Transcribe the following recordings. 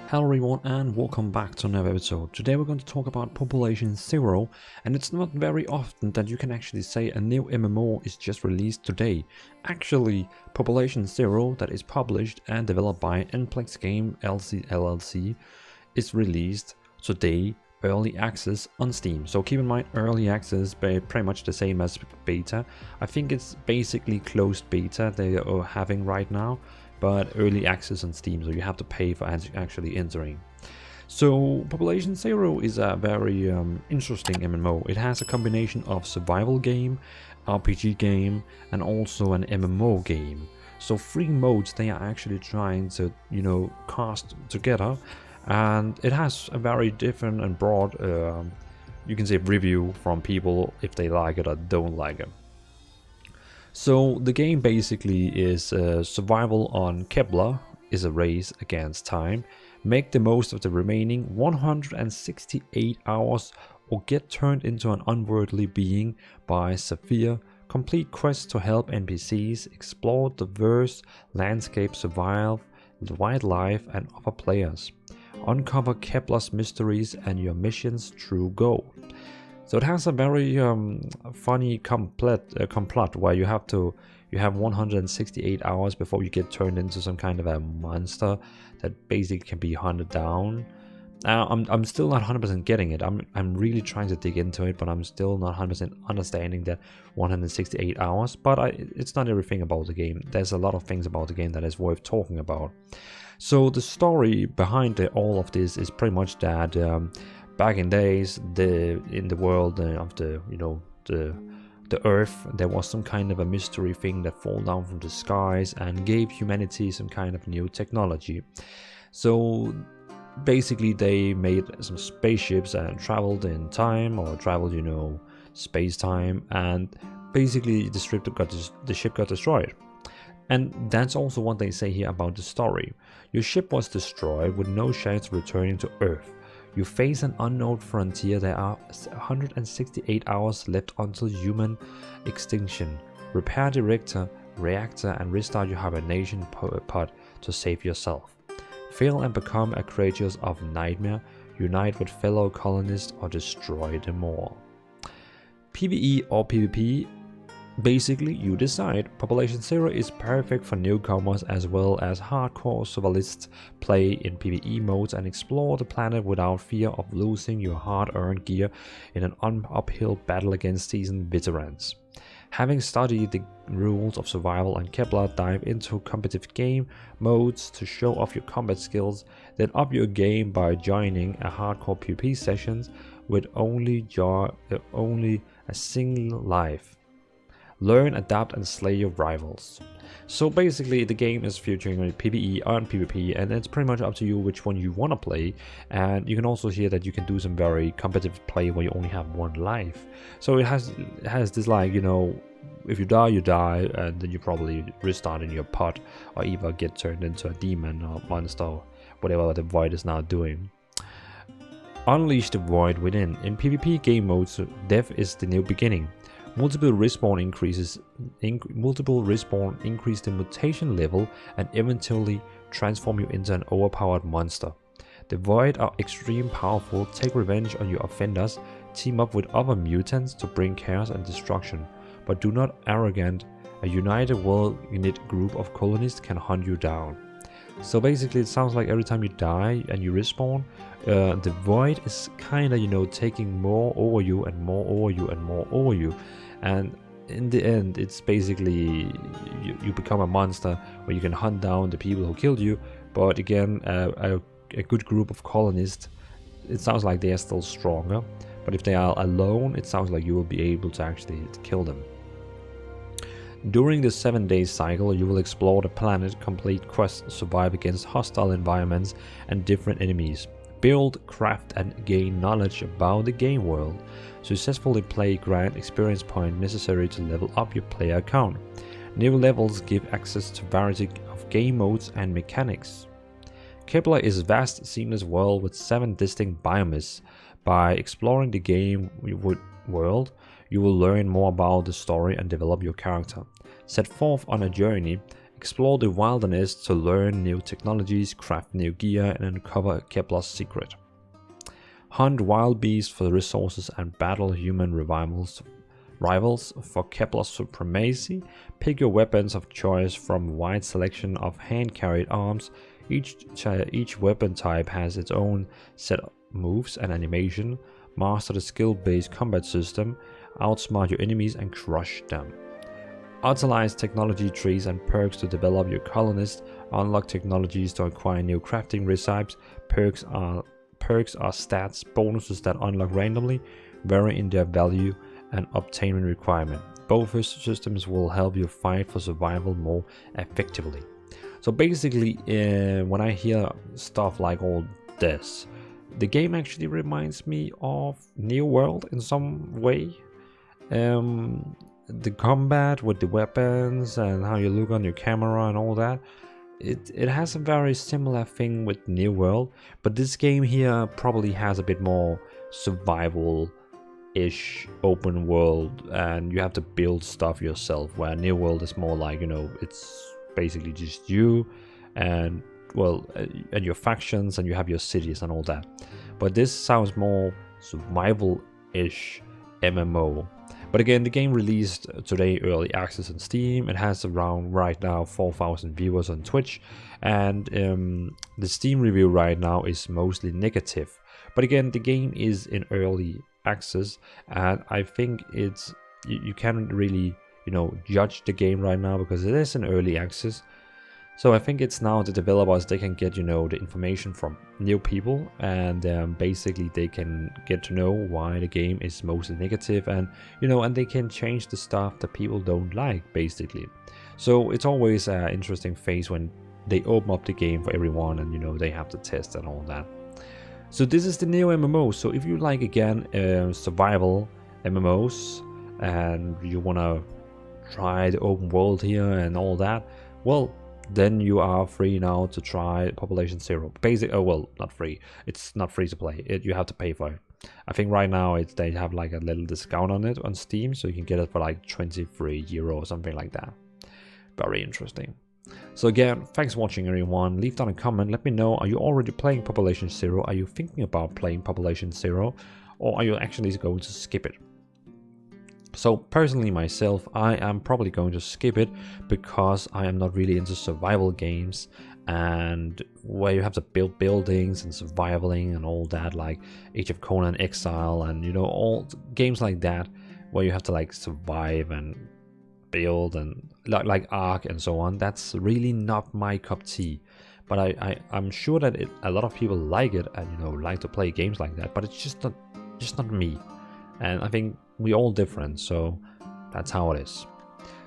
Hello everyone and welcome back to another episode. Today we're going to talk about Population Zero, and it's not very often that you can actually say a new MMO is just released today. Actually, Population Zero, that is published and developed by Nplex Game LLC, is released today, early access on Steam. So keep in mind, early access pretty much the same as beta. I think it's basically closed beta they are having right now, but early access on Steam, so you have to pay for actually entering. So Population Zero is a very interesting MMO. It has a combination of survival game, RPG game, and also an MMO game. So three modes they are actually trying to, cast together, and it has a very different and broad, you can say, review from people if they like it or don't like it. So the game basically is survival on Kepler, is a race against time. Make the most of the remaining 168 hours or get turned into an unworldly being by Sapphire. Complete quests to help NPCs, explore diverse landscape, survive the wildlife and other players. Uncover Kepler's mysteries and your mission's true goal. So it has a very funny complot where you have 168 hours before you get turned into some kind of a monster that basically can be hunted down. I'm still not 100% getting it. I'm really trying to dig into it, but I'm still not 100% understanding that 168 hours. But it's not everything about the game. There's a lot of things about the game that is worth talking about. So the story behind all of this is pretty much that. Back in days, in the world of the Earth, there was some kind of a mystery thing that fall down from the skies and gave humanity some kind of new technology. So basically, they made some spaceships and traveled in time, or traveled, space time, and basically the ship got destroyed. And that's also what they say here about the story. Your ship was destroyed with no chance of returning to Earth. You face an unknown frontier. There are 168 hours left until human extinction. Repair the reactor and restart your hibernation pod to save yourself. Fail and become a creature of nightmare. Unite with fellow colonists or destroy them all. PvE or PvP? Basically, you decide. Population Zero is perfect for newcomers as well as hardcore survivalists. Play in PvE modes and explore the planet without fear of losing your hard-earned gear in an uphill battle against seasoned veterans. Having studied the rules of survival on Kepler, dive into competitive game modes to show off your combat skills, then up your game by joining a hardcore PvP sessions with only a single life. Learn, adapt, and slay your rivals. So basically, the game is featuring PvE and PvP, and it's pretty much up to you which one you want to play. And you can also hear that you can do some very competitive play where you only have one life. So it has this, like, if you die, and then you probably restart in your pod, or either get turned into a demon or monster, or whatever the void is now doing. Unleash the void within. In PvP game modes, death is the new beginning. Multiple respawn increase the mutation level and eventually transform you into an overpowered monster. The Void are extremely powerful. Take revenge on your offenders. Team up with other mutants to bring chaos and destruction, but do not arrogant. A united world-unit group of colonists can hunt you down. So basically, it sounds like every time you die and you respawn, the Void is kind of, taking more over you and more over you and more over you. And in the end, it's basically you become a monster where you can hunt down the people who killed you. But again, a good group of colonists, it sounds like they are still stronger. But if they are alone, it sounds like you will be able to actually kill them. During the 7-day cycle, you will explore the planet, complete quests, survive against hostile environments and different enemies, build, craft, and gain knowledge about the game world. Successfully play grant experience point necessary to level up your player account. New levels give access to variety of game modes and mechanics. Kepler is a vast, seamless world with 7 distinct biomes. By exploring the game world, you will learn more about the story and develop your character. Set forth on a journey, Explore the wilderness to learn new technologies, craft new gear, and uncover Kepler's secret. Hunt wild beasts for resources and battle human rivals for Kepler's supremacy. Pick your weapons of choice from a wide selection of hand-carried arms. Each weapon type has its own set of moves and animation. Master the skill-based combat system. Outsmart your enemies and crush them. Utilize technology trees and perks to develop your colonists. Unlock technologies to acquire new crafting recipes. Perks are stats bonuses that unlock randomly, vary in their value and obtainment requirement. Both systems will help you fight for survival more effectively. So basically, when I hear stuff like all this, the game actually reminds me of New World in some way. The combat with the weapons and how you look on your camera and all that, it has a very similar thing with New World, but this game here probably has a bit more survival-ish open world, and you have to build stuff yourself, where New World is more like, you know, it's basically just you and, well, and your factions, and you have your cities and all that. But this sounds more survival-ish MMO. But again, the game released today early access on Steam. It has around right now 4,000 viewers on Twitch, and the Steam review right now is mostly negative. But again, the game is in early access, and I think it's you can't really, you know, judge the game right now because it is in early access. So I think it's now the developers, they can get, you know, the information from new people, and basically they can get to know why the game is mostly negative, and, you know, and they can change the stuff that people don't like, basically. So it's always an interesting phase when they open up the game for everyone, and, you know, they have to test and all that. So this is the new MMO. So if you like, again, survival MMOs, and you want to try the open world here and all that, well, then you are free now to try Population Zero. Well, not free. It's not free to play. You have to pay for it. I think right now they have like a little discount on it on Steam, so you can get it for like 23 euro or something like that. Very interesting. So again, thanks for watching, everyone. Leave down a comment. Let me know, are you already playing Population Zero? Are you thinking about playing Population Zero? Or are you actually going to skip it? So personally myself, I am probably going to skip it because I am not really into survival games, and where you have to build buildings and survivaling and all that, like Age of Conan Exile and, you know, all games like that where you have to like survive and build and like Ark and so on. That's really not my cup of tea. But I'm sure that a lot of people like it and, you know, like to play games like that, but it's just not me. And I think we're all different, so that's how it is.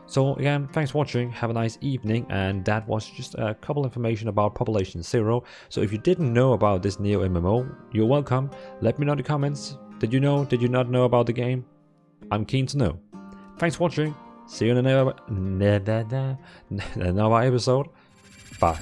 So again, thanks for watching, have a nice evening, and that was just a couple information about Population Zero. So if you didn't know about this new MMO, you're welcome. Let me know in the comments. Did you know? Did you not know about the game? I'm keen to know. Thanks for watching. See you in another episode. Bye.